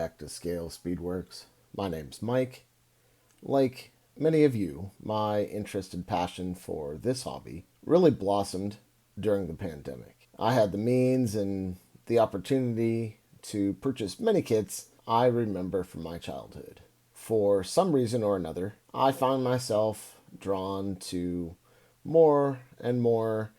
back to ScaleSpeedworks. My name's Mike. Like many of you, my interest and passion for this hobby really blossomed during the pandemic. I had the means and the opportunity to purchase many kits I remember from my childhood. For some reason or another, I found myself drawn to more and more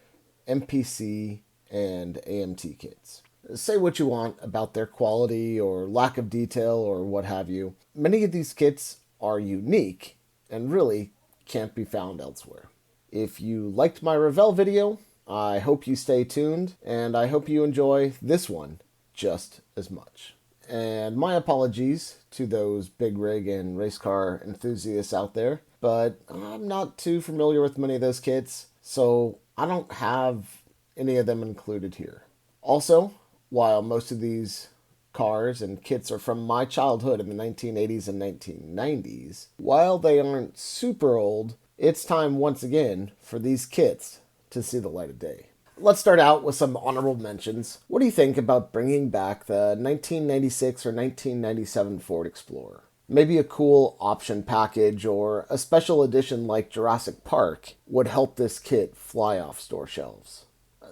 MPC and AMT kits. Say what you want about their quality or lack of detail or what have you. Many of these kits are unique and really can't be found elsewhere. If you liked my Revell video, I hope you stay tuned and I hope you enjoy this one just as much. And my apologies to those big rig and race car enthusiasts out there, but I'm not too familiar with many of those kits, so I don't have any of them included here. Also, while most of these cars and kits are from my childhood in the 1980s and 1990s, while they aren't super old, it's time once again for these kits to see the light of day. Let's start out with some honorable mentions. What do you think about bringing back the 1996 or 1997 Ford Explorer? Maybe a cool option package or a special edition like Jurassic Park would help this kit fly off store shelves.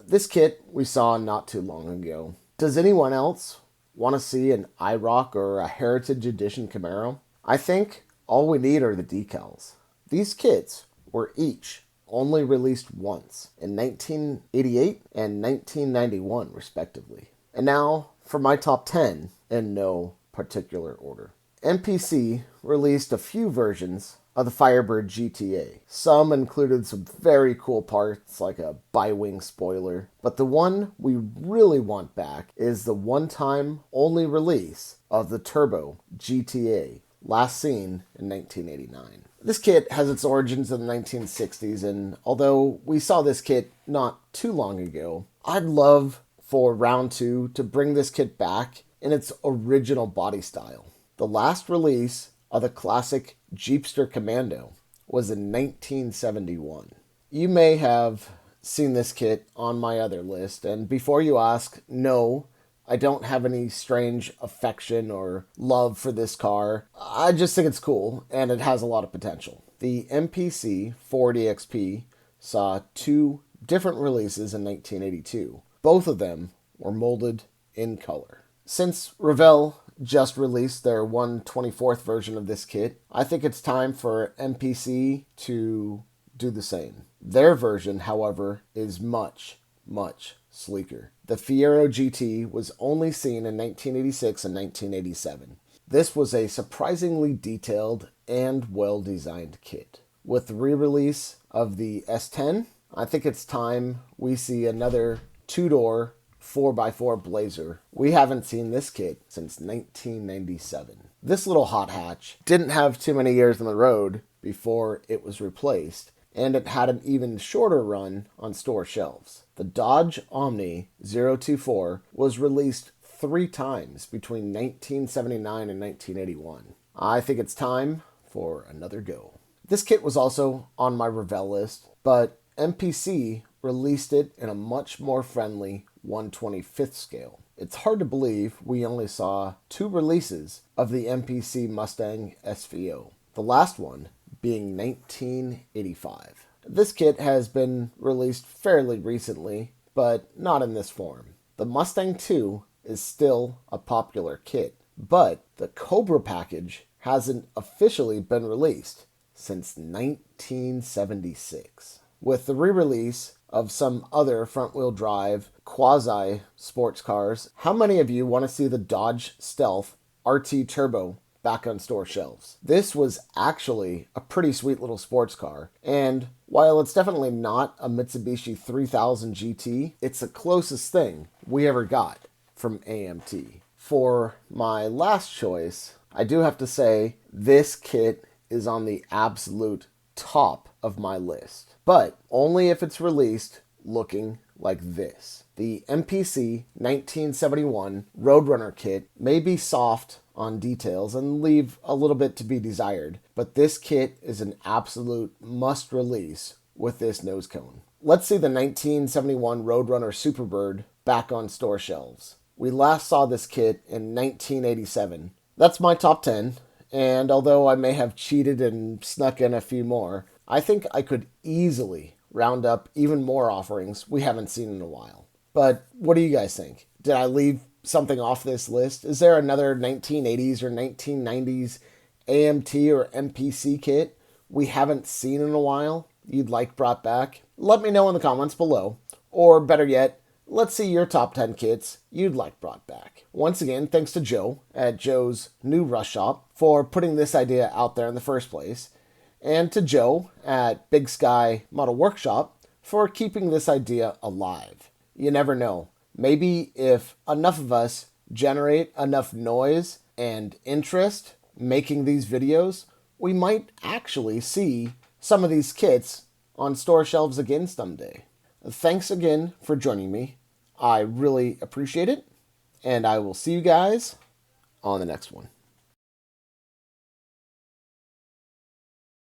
This kit we saw not too long ago. Does anyone else want to see an IROC or a Heritage Edition Camaro? I think all we need are the decals. These kits were each only released once in 1988 and 1991 respectively. And now for my top 10 in no particular order. MPC released a few versions of the Firebird GTA. Some included some very cool parts like a bi-wing spoiler, but the one we really want back is the one-time only release of the Turbo GTA, last seen in 1989. This kit has its origins in the 1960s, and although we saw this kit not too long ago, I'd love for round 2 to bring this kit back in its original body style. The last release of the classic Jeepster Commando was in 1971. You may have seen this kit on my other list, and before you ask, no, I don't have any strange affection or love for this car. I just think it's cool, and it has a lot of potential. The MPC Ford EXP saw 2 different releases in 1982. Both of them were molded in color. Since Revell just released their 1/24th version of this kit, I think it's time for MPC to do the same. Their version, however, is much, much sleeker. The Fiero GT was only seen in 1986 and 1987. This was a surprisingly detailed and well-designed kit. With the re-release of the S10, I think it's time we see another 2-door 4x4 Blazer. We haven't seen this kit since 1997. This little hot hatch didn't have too many years on the road before it was replaced, and it had an even shorter run on store shelves. The Dodge Omni 024 was released 3 times between 1979 and 1981. I think it's time for another go. This kit was also on my Revell list, but MPC released it in a much more friendly 1/25th scale. It's hard to believe we only saw 2 releases of the MPC Mustang SVO, the last one being 1985. This kit has been released fairly recently, but not in this form. The Mustang 2 is still a popular kit, but the Cobra package hasn't officially been released since 1976. With the re-release of some other front-wheel drive quasi-sports cars, how many of you want to see the Dodge Stealth RT Turbo back on store shelves? This was actually a pretty sweet little sports car, and while it's definitely not a Mitsubishi 3000 GT, it's the closest thing we ever got from AMT. For my last choice, I do have to say this kit is on the absolute top of my list, but only if it's released looking like this. The MPC 1971 Roadrunner kit may be soft on details and leave a little bit to be desired, but this kit is an absolute must release with this nose cone. Let's see the 1971 Roadrunner Superbird back on store shelves. We last saw this kit in 1987 That's my top 10, and although I may have cheated and snuck in a few more, I think I could easily round up even more offerings we haven't seen in a while. But what do you guys think? Did I leave something off this list? Is there another 1980s or 1990s AMT or MPC kit we haven't seen in a while you'd like brought back? Let me know in the comments below. Or better yet, let's see your top 10 kits you'd like brought back. Once again, thanks to Joe at Joe's New Rush Shop for putting this idea out there in the first place, and to Joe at Big Sky Model Workshop for keeping this idea alive. You never know. Maybe if enough of us generate enough noise and interest making these videos, we might actually see some of these kits on store shelves again someday. Thanks again for joining me. I really appreciate it, and I will see you guys on the next one.